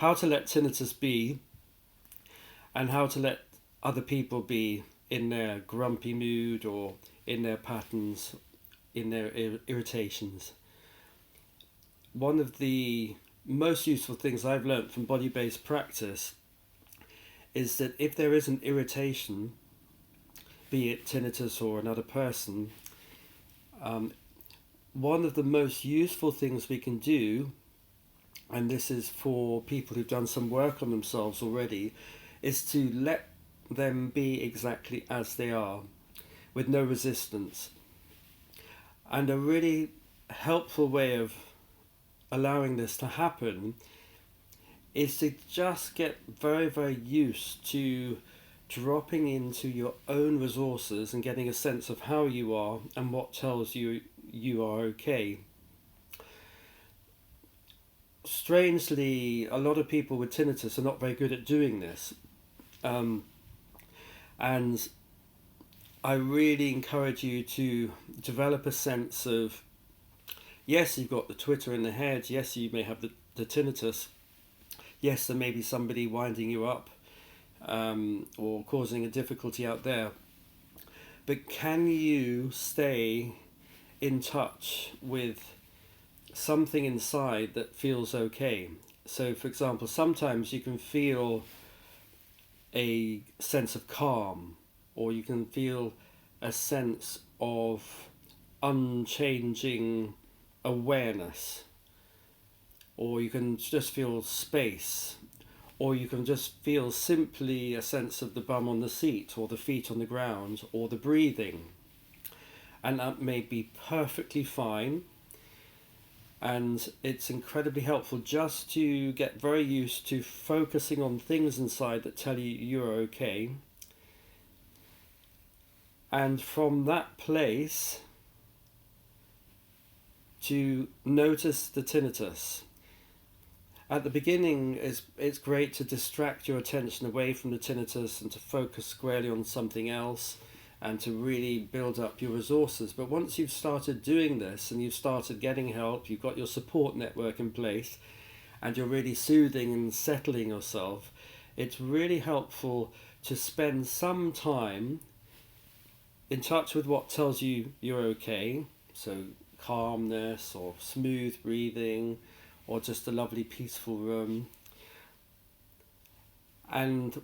how to let tinnitus be and how to let other people be in their grumpy mood or in their patterns, in their irritations. One of the most useful things I've learned from body-based practice is that if there is an irritation, be it tinnitus or another person, one of the most useful things we can do, and this is for people who've done some work on themselves already, is to let them be exactly as they are, with no resistance. And a really helpful way of allowing this to happen is to just get very, very used to dropping into your own resources and getting a sense of how you are and what tells you you are okay. Strangely, a lot of people with tinnitus are not very good at doing this. And I really encourage you to develop a sense of, yes, you've got the twitter in the head, yes, you may have the tinnitus, yes, there may be somebody winding you up or causing a difficulty out there, but can you stay in touch with something inside that feels okay? So, for example, sometimes you can feel a sense of calm, or you can feel a sense of unchanging awareness, or you can just feel space, or you can just feel simply a sense of the bum on the seat or the feet on the ground or the breathing, and that may be perfectly fine. And it's incredibly helpful just to get very used to focusing on things inside that tell you you're okay. And from that place, to notice the tinnitus. At the beginning, it's great to distract your attention away from the tinnitus and to focus squarely on something else and to really build up your resources. But once you've started doing this and you've started getting help, you've got your support network in place, and you're really soothing and settling yourself, it's really helpful to spend some time in touch with what tells you you're okay. So calmness or smooth breathing or just a lovely peaceful room, and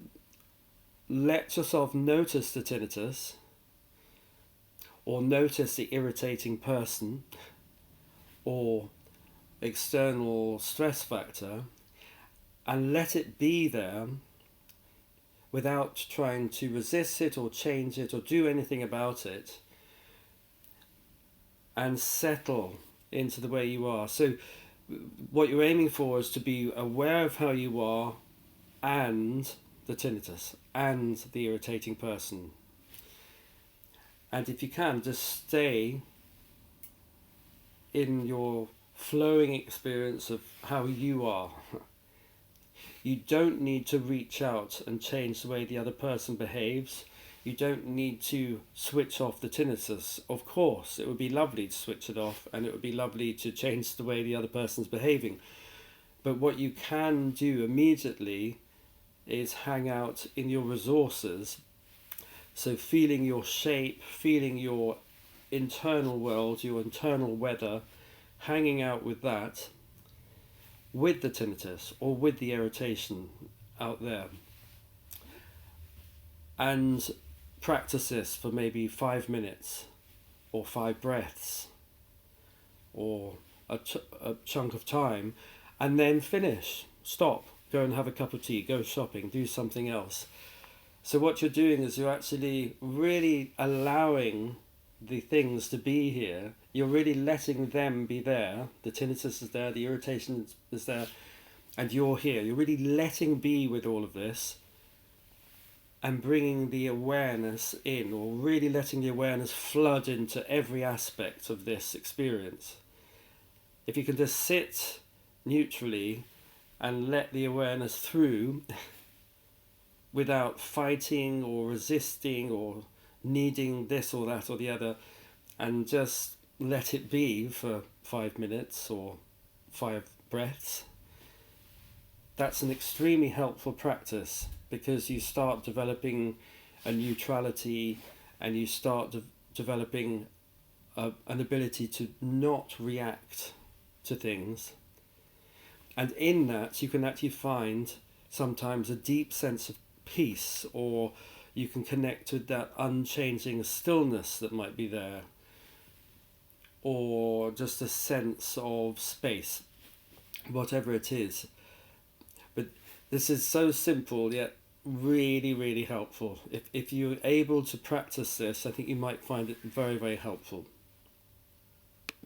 let yourself notice the tinnitus or notice the irritating person or external stress factor, and let it be there without trying to resist it or change it or do anything about it, and settle into the way you are. So what you're aiming for is to be aware of how you are and the tinnitus and the irritating person. And if you can, just stay in your flowing experience of how you are. You don't need to reach out and change the way the other person behaves. You don't need to switch off the tinnitus. Of course, it would be lovely to switch it off, and it would be lovely to change the way the other person's behaving. But what you can do immediately is hang out in your resources. So feeling your shape, feeling your internal world, your internal weather, hanging out with that, with the tinnitus or with the irritation out there. And practice this for maybe 5 minutes or 5 breaths or a chunk of time, and then finish. Stop, go and have a cup of tea, go shopping, do something else. So what you're doing is you're actually really allowing the things to be here. You're really letting them be there. The tinnitus is there, the irritation is there, and you're here. You're really letting be with all of this and bringing the awareness in, or really letting the awareness flood into every aspect of this experience. If you can just sit neutrally and let the awareness through without fighting or resisting or needing this or that or the other, and just let it be for 5 minutes or 5 breaths, that's an extremely helpful practice, because you start developing a neutrality, and you start developing an ability to not react to things. And in that, you can actually find sometimes a deep sense of peace, or you can connect with that unchanging stillness that might be there, or just a sense of space, whatever it is. But this is so simple, yet really, really helpful. If you're able to practice this, I think you might find it very, very helpful.